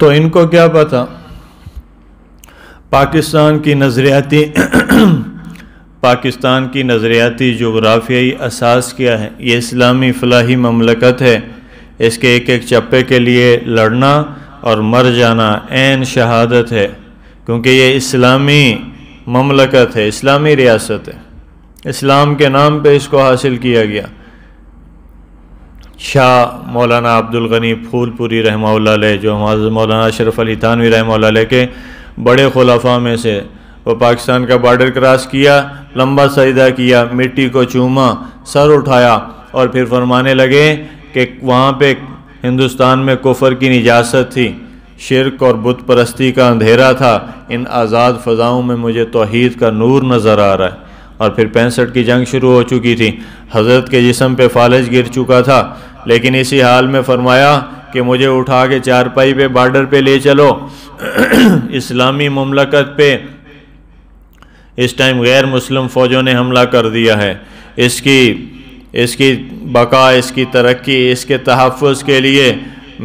تو ان کو کیا پتا پاکستان کی نظریاتی جغرافیائی اساس کیا ہے؟ یہ اسلامی فلاحی مملکت ہے، اس کے ایک ایک چپے کے لیے لڑنا اور مر جانا عین شہادت ہے، کیونکہ یہ اسلامی مملکت ہے، اسلامی ریاست ہے، اسلام کے نام پہ اس کو حاصل کیا گیا۔ شاہ مولانا عبدالغنی پھول پوری رحمہ اللہ علیہ، جو مولانا اشرف علی تھانوی رحمہ اللہ علیہ کے بڑے خلفاء میں سے، وہ پاکستان کا بارڈر کراس کیا، لمبا سجدہ کیا، مٹی کو چوما، سر اٹھایا اور پھر فرمانے لگے کہ وہاں پہ ہندوستان میں کفر کی نجاست تھی، شرک اور بت پرستی کا اندھیرا تھا، ان آزاد فضاؤں میں مجھے توحید کا نور نظر آ رہا ہے۔ اور پھر 65 کی جنگ شروع ہو چکی تھی، حضرت کے جسم پہ فالج گر چکا تھا، لیکن اسی حال میں فرمایا کہ مجھے اٹھا کے چارپائی پہ بارڈر پہ لے چلو، اسلامی مملکت پہ اس ٹائم غیر مسلم فوجوں نے حملہ کر دیا ہے، اس کی بقا، اس کی ترقی، اس کے تحفظ کے لیے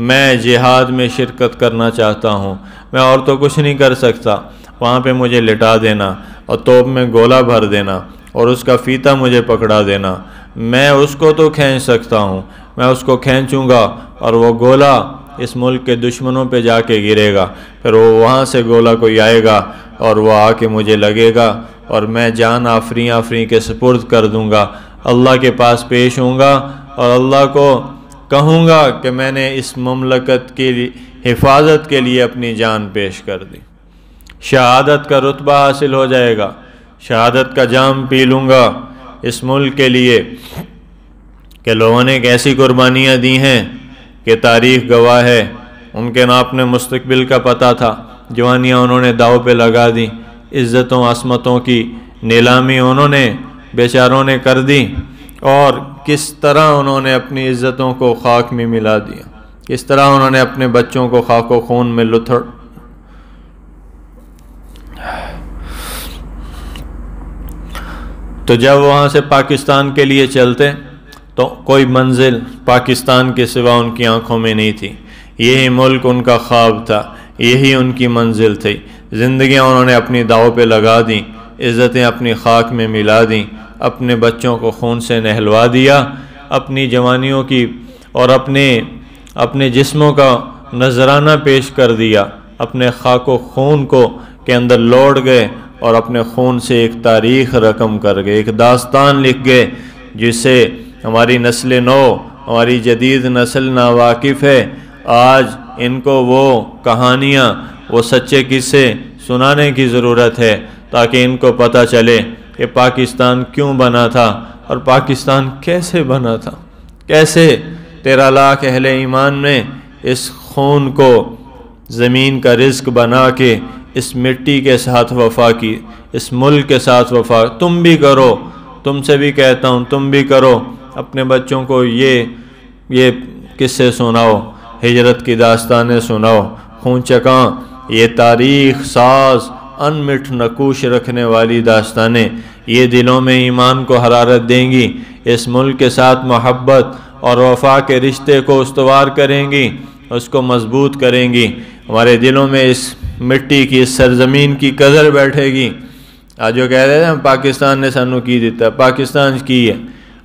میں جہاد میں شرکت کرنا چاہتا ہوں، میں اور تو کچھ نہیں کر سکتا، وہاں پہ مجھے لٹا دینا اور توپ میں گولا بھر دینا اور اس کا فیتہ مجھے پکڑا دینا، میں اس کو تو کھینچ سکتا ہوں، میں اس کو کھینچوں گا اور وہ گولا اس ملک کے دشمنوں پہ جا کے گرے گا، پھر وہ وہاں سے گولا کوئی آئے گا اور وہ آ کے مجھے لگے گا اور میں جان آفریں کے سپرد کر دوں گا، اللہ کے پاس پیش ہوں گا اور اللہ کو کہوں گا کہ میں نے اس مملکت کی حفاظت کے لیے اپنی جان پیش کر دی، شہادت کا رتبہ حاصل ہو جائے گا، شہادت کا جام پی لوں گا اس ملک کے لیے کہ لوگوں نے ایسی قربانیاں دی ہیں کہ تاریخ گواہ ہے، ان کے نام اپنے مستقبل کا پتہ تھا، جوانیاں انہوں نے داؤ پہ لگا دی، عزتوں عصمتوں کی نیلامی انہوں نے بیچاروں نے کر دی، اور کس طرح انہوں نے اپنی عزتوں کو خاک میں ملا دیا، کس طرح انہوں نے اپنے بچوں کو خاک و خون میں لتھڑ۔ تو جب وہاں سے پاکستان کے لیے چلتے تو کوئی منزل پاکستان کے سوا ان کی آنکھوں میں نہیں تھی، یہی ملک ان کا خواب تھا، یہی ان کی منزل تھی، زندگیاں انہوں نے اپنی داؤ پہ لگا دیں، عزتیں اپنی خاک میں ملا دیں، اپنے بچوں کو خون سے نہلوا دیا، اپنی جوانیوں کی اور اپنے جسموں کا نذرانہ پیش کر دیا، اپنے خاک و خون کو کے اندر لوٹ گئے اور اپنے خون سے ایک تاریخ رقم کر گئے، ایک داستان لکھ گئے جس سے ہماری نسل نو، ہماری جدید نسل ناواقف ہے، آج ان کو وہ کہانیاں، وہ سچے قصے سنانے کی ضرورت ہے تاکہ ان کو پتہ چلے کہ پاکستان کیوں بنا تھا اور پاکستان کیسے بنا تھا، کیسے 13 لاکھ اہل ایمان نے اس خون کو زمین کا رزق بنا کے اس مٹی کے ساتھ وفا کی، اس ملک کے ساتھ وفا۔ تم بھی کرو، تم سے بھی کہتا ہوں تم بھی کرو، اپنے بچوں کو یہ قصے سناؤ، ہجرت کی داستانیں سناؤ، خون چکاں یہ تاریخ ساز انمٹ نقوش رکھنے والی داستانیں، یہ دلوں میں ایمان کو حرارت دیں گی، اس ملک کے ساتھ محبت اور وفا کے رشتے کو استوار کریں گی، اس کو مضبوط کریں گی، ہمارے دلوں میں اس مٹی کی، اس سرزمین کی قدر بیٹھے گی۔ آج جو کہہ رہے ہیں پاکستان نے سانو کی دیتا، پاکستان کی ہے،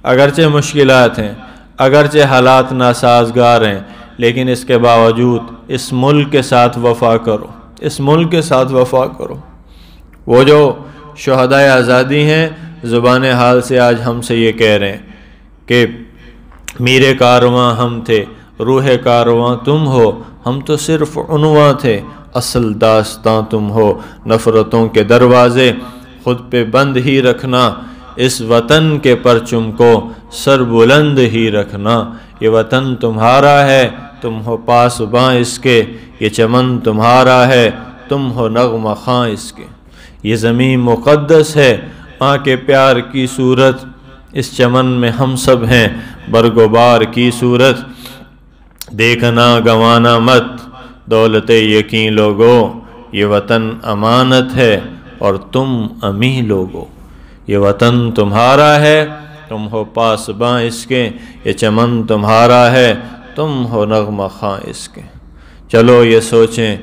اگرچہ مشکلات ہیں، اگرچہ حالات ناسازگار ہیں، لیکن اس کے باوجود اس ملک کے ساتھ وفا کرو، اس ملک کے ساتھ وفا کرو۔ وہ جو شہدائے آزادی ہیں زبان حال سے آج ہم سے یہ کہہ رہے ہیں کہ میرے کارواں ہم تھے، روح کارواں تم ہو، ہم تو صرف عنواں تھے، اصل داستاں تم ہو، نفرتوں کے دروازے خود پہ بند ہی رکھنا، اس وطن کے پرچم کو سر بلند ہی رکھنا، یہ وطن تمہارا ہے تم ہو پاسباں اس کے، یہ چمن تمہارا ہے تم ہو نغمہ خواں اس کے، یہ زمین مقدس ہے ماں کے پیار کی صورت، اس چمن میں ہم سب ہیں برگ و بار کی صورت، دیکھنا گوانا مت دولت یقین لوگو، یہ وطن امانت ہے اور تم امی لوگو، یہ وطن تمہارا ہے تم ہو پاسباں اس کے، یہ چمن تمہارا ہے تم ہو نغمہ خواں اس کے۔ چلو یہ سوچیں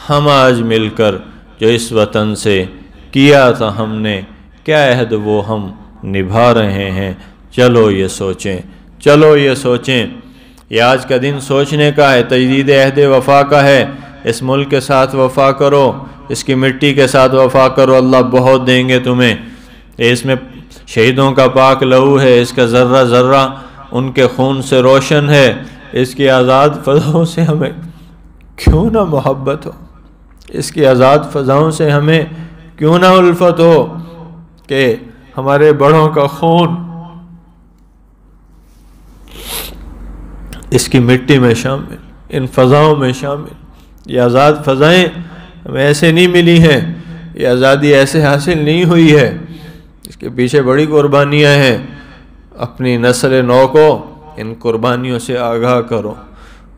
ہم آج مل کر جو اس وطن سے کیا تھا ہم نے، کیا عہد وہ ہم نبھا رہے ہیں؟ چلو یہ سوچیں، چلو یہ سوچیں۔ یہ آج کا دن سوچنے کا ہے، تجدید عہد وفا کا ہے۔ اس ملک کے ساتھ وفا کرو، اس کی مٹی کے ساتھ وفا کرو، اللہ بہت دیں گے تمہیں۔ اس میں شہیدوں کا پاک لہو ہے، اس کا ذرہ ذرہ ان کے خون سے روشن ہے۔ اس کی آزاد فضاؤں سے ہمیں کیوں نہ محبت ہو، اس کی آزاد فضاؤں سے ہمیں کیوں نہ الفت ہو کہ ہمارے بڑوں کا خون اس کی مٹی میں شامل، ان فضاؤں میں شامل۔ یہ آزاد فضائیں ہمیں ایسے نہیں ملی ہیں، یہ آزادی ایسے حاصل نہیں ہوئی ہے، اس کے پیچھے بڑی قربانیاں ہیں۔ اپنی نسل نو کو ان قربانیوں سے آگاہ کرو۔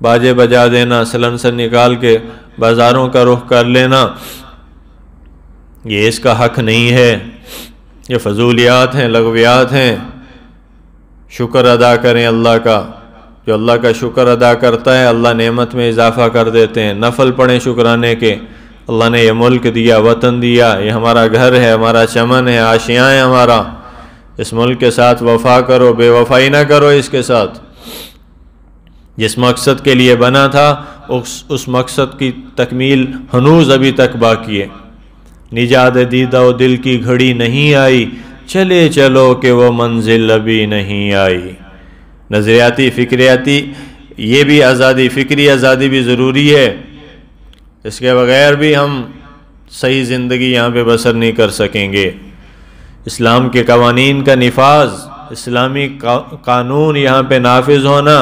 باجے بجا دینا، سلنسر نکال کے بازاروں کا رخ کر لینا، یہ اس کا حق نہیں ہے، یہ فضولیات ہیں، لغویات ہیں۔ شکر ادا کریں اللہ کا، جو اللہ کا شکر ادا کرتا ہے اللہ نعمت میں اضافہ کر دیتے ہیں۔ نفل پڑھیں شکرانے کے، اللہ نے یہ ملک دیا، وطن دیا، یہ ہمارا گھر ہے، ہمارا چمن ہے، آشیاں ہے ہمارا۔ اس ملک کے ساتھ وفا کرو، بے وفائی نہ کرو اس کے ساتھ۔ جس مقصد کے لیے بنا تھا اس مقصد کی تکمیل ہنوز ابھی تک باقی ہے۔ نجات دیدہ و دل کی گھڑی نہیں آئی، چلے چلو کہ وہ منزل ابھی نہیں آئی۔ نظریاتی فکریاتی یہ بھی آزادی، فکری آزادی بھی ضروری ہے، اس کے بغیر بھی ہم صحیح زندگی یہاں پہ بسر نہیں کر سکیں گے۔ اسلام کے قوانین کا نفاذ، اسلامی قانون یہاں پہ نافذ ہونا،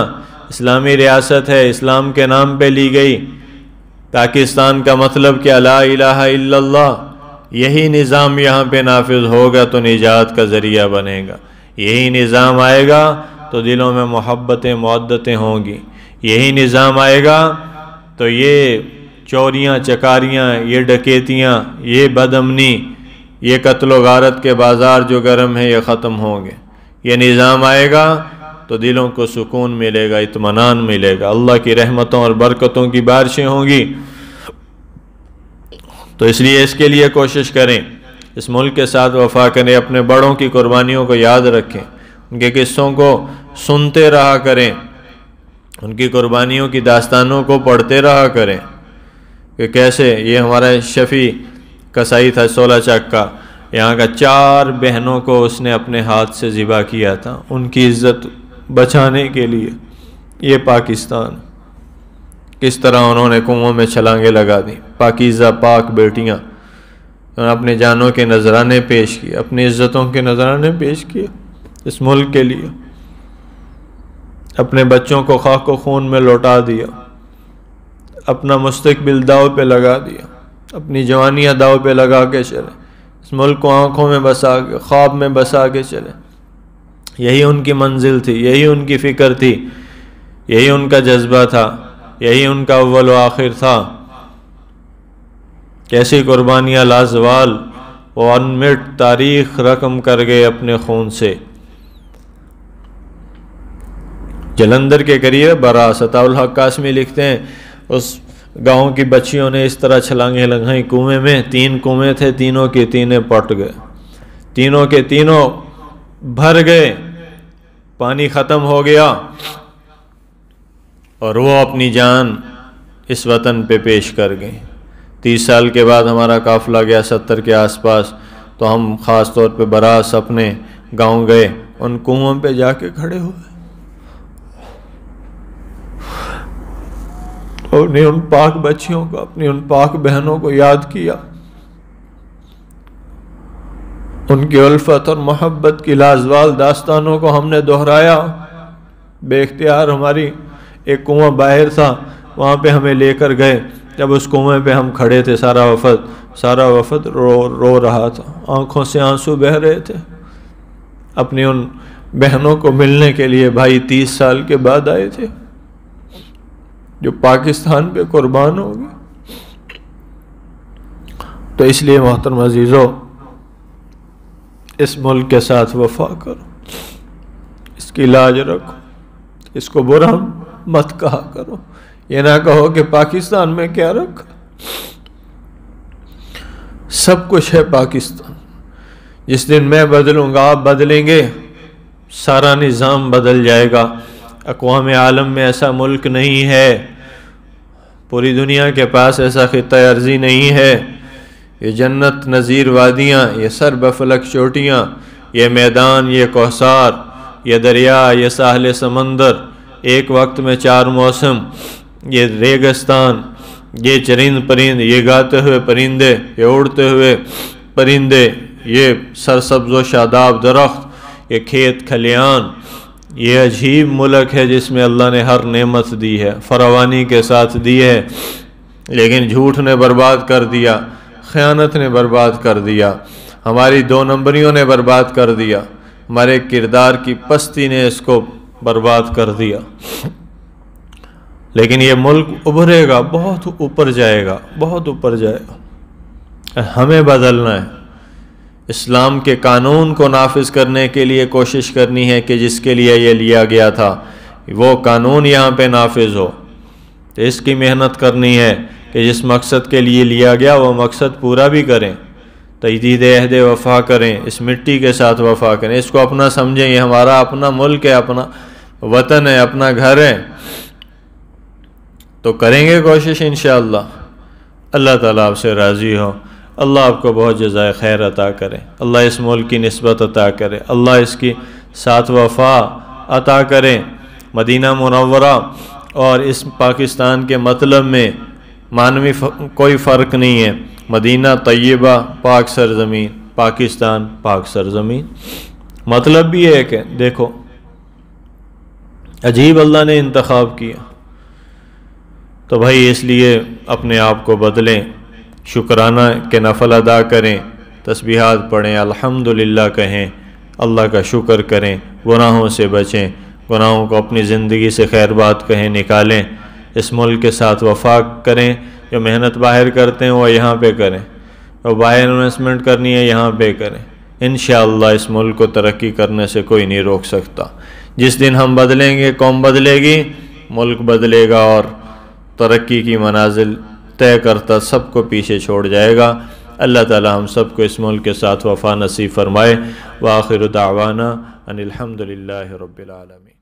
اسلامی ریاست ہے، اسلام کے نام پہ لی گئی۔ پاکستان کا مطلب کیا؟ لا الہ الا اللہ۔ یہی نظام یہاں پہ نافذ ہوگا تو نجات کا ذریعہ بنے گا۔ یہی نظام آئے گا تو دلوں میں محبتیں مودتیں ہوں گی۔ یہی نظام آئے گا تو یہ چوریاں چکاریاں، یہ ڈکیتیاں، یہ بد امنی، یہ قتل و غارت کے بازار جو گرم ہیں یہ ختم ہوں گے۔ یہ نظام آئے گا تو دلوں کو سکون ملے گا، اطمینان ملے گا، اللہ کی رحمتوں اور برکتوں کی بارشیں ہوں گی۔ تو اس لیے اس کے لیے کوشش کریں، اس ملک کے ساتھ وفا کریں، اپنے بڑوں کی قربانیوں کو یاد رکھیں، ان کے قصوں کو سنتے رہا کریں، ان کی قربانیوں کی داستانوں کو پڑھتے رہا کریں کہ کیسے یہ ہمارا شفیع کسائی تھا 16 چک کا، یہاں کا 4 بہنوں کو اس نے اپنے ہاتھ سے ذبح کیا تھا ان کی عزت بچانے کے لیے۔ یہ پاکستان کس طرح انہوں نے کنووں میں چھلانگیں لگا دی، پاکیزہ پاک بیٹیاں، انہوں نے اپنے جانوں کے نذرانے پیش کیے، اپنی عزتوں کے نذرانے پیش کیے اس ملک کے لیے، اپنے بچوں کو خاک و خون میں لوٹا دیا، اپنا مستقبل داؤ پہ لگا دیا، اپنی جوانیاں داؤ پہ لگا کے چلے، اس ملک کو آنکھوں میں بسا کے، خواب میں بسا کے چلے۔ یہی ان کی منزل تھی، یہی ان کی فکر تھی، یہی ان کا جذبہ تھا، یہی ان کا اول و آخر تھا۔ کیسی قربانیاں لازوال وہ انمٹ تاریخ رقم کر گئے اپنے خون سے۔ جلندھر کے قریب براس عطا الحق قاسمی لکھتے ہیں اس گاؤں کی بچیوں نے اس طرح چھلانگیں لگائیں کنویں میں، 3 کنویں تھے، تینوں کے تینے پٹ گئے، تینوں کے تینوں بھر گئے، پانی ختم ہو گیا، اور وہ اپنی جان اس وطن پہ پیش کر گئے۔ 30 سال کے بعد ہمارا قافلہ گیا 70 کے آس پاس، تو ہم خاص طور پہ براس اپنے گاؤں گئے، ان کنووں پہ جا کے کھڑے ہوئے اور نے ان پاک بچیوں کو، اپنی ان پاک بہنوں کو یاد کیا، ان کی الفت اور محبت کی لازوال داستانوں کو ہم نے دہرایا۔ بے اختیار ہماری ایک کنواں باہر تھا، وہاں پہ ہمیں لے کر گئے، جب اس کنویں پہ ہم کھڑے تھے سارا وفد رو رہا تھا، آنکھوں سے آنسو بہہ رہے تھے، اپنی ان بہنوں کو ملنے کے لیے بھائی 30 سال کے بعد آئے تھے جو پاکستان پہ قربان ہو گئے۔ تو اس لیے محترم عزیزو، اس ملک کے ساتھ وفا کرو، اس کی لاج رکھو، اس کو برا مت کہا کرو، یہ نہ کہو کہ پاکستان میں کیا رکھا، سب کچھ ہے پاکستان۔ جس دن میں بدلوں گا، آپ بدلیں گے، سارا نظام بدل جائے گا۔ اقوام عالم میں ایسا ملک نہیں ہے، پوری دنیا کے پاس ایسا خطہ ارضی نہیں ہے۔ یہ جنت نظیر وادیاں، یہ سر بفلک چوٹیاں، یہ میدان، یہ کوثر، یہ دریا، یہ ساحل سمندر، ایک وقت میں 4 موسم، یہ ریگستان، یہ چرند پرند، یہ گاتے ہوئے پرندے، یہ اڑتے ہوئے پرندے، یہ سرسبز و شاداب درخت، یہ کھیت کھلیان، یہ عجیب ملک ہے جس میں اللہ نے ہر نعمت دی ہے، فراوانی کے ساتھ دی ہے، لیکن جھوٹ نے برباد کر دیا، خیانت نے برباد کر دیا، ہماری 2 نمبریوں نے برباد کر دیا، ہمارے کردار کی پستی نے اس کو برباد کر دیا۔ لیکن یہ ملک ابھرے گا، بہت اوپر جائے گا، بہت اوپر جائے گا۔ ہمیں بدلنا ہے، اسلام کے قانون کو نافذ کرنے کے لیے کوشش کرنی ہے کہ جس کے لیے یہ لیا گیا تھا وہ قانون یہاں پہ نافذ ہو، تو اس کی محنت کرنی ہے کہ جس مقصد کے لیے لیا گیا وہ مقصد پورا بھی کریں، تجدید عہد وفا کریں، اس مٹی کے ساتھ وفا کریں، اس کو اپنا سمجھیں، یہ ہمارا اپنا ملک ہے، اپنا وطن ہے، اپنا گھر ہے، تو کریں گے کوشش انشاءاللہ۔ اللہ تعالیٰ آپ سے راضی ہو، اللہ آپ کو بہت جزائے خیر عطا کرے، اللہ اس ملک کی نسبت عطا کرے، اللہ اس کی ساتھ وفا عطا کرے۔ مدینہ منورہ اور اس پاکستان کے مطلب میں معنوی کوئی فرق نہیں ہے، مدینہ طیبہ پاک سرزمین، پاکستان پاک سرزمین، مطلب بھی ہے کہ دیکھو عجیب اللہ نے انتخاب کیا۔ تو بھائی اس لیے اپنے آپ کو بدلیں، شکرانہ کے نفل ادا کریں، تسبیحات پڑھیں، الحمدللہ کہیں، اللہ کا شکر کریں، گناہوں سے بچیں، گناہوں کو اپنی زندگی سے خیر بات کہیں، نکالیں، اس ملک کے ساتھ وفا کریں، جو محنت باہر کرتے ہیں وہ یہاں پہ کریں، اور باہر انویسٹمنٹ کرنی ہے یہاں پہ کریں، انشاءاللہ اس ملک کو ترقی کرنے سے کوئی نہیں روک سکتا۔ جس دن ہم بدلیں گے، قوم بدلے گی، ملک بدلے گا، اور ترقی کی منازل طے کرتا سب کو پیچھے چھوڑ جائے گا۔ اللہ تعالی ہم سب کو اس ملک کے ساتھ وفا نصیب فرمائے۔ وآخر دعوانا ان الحمدللہ رب العالمین۔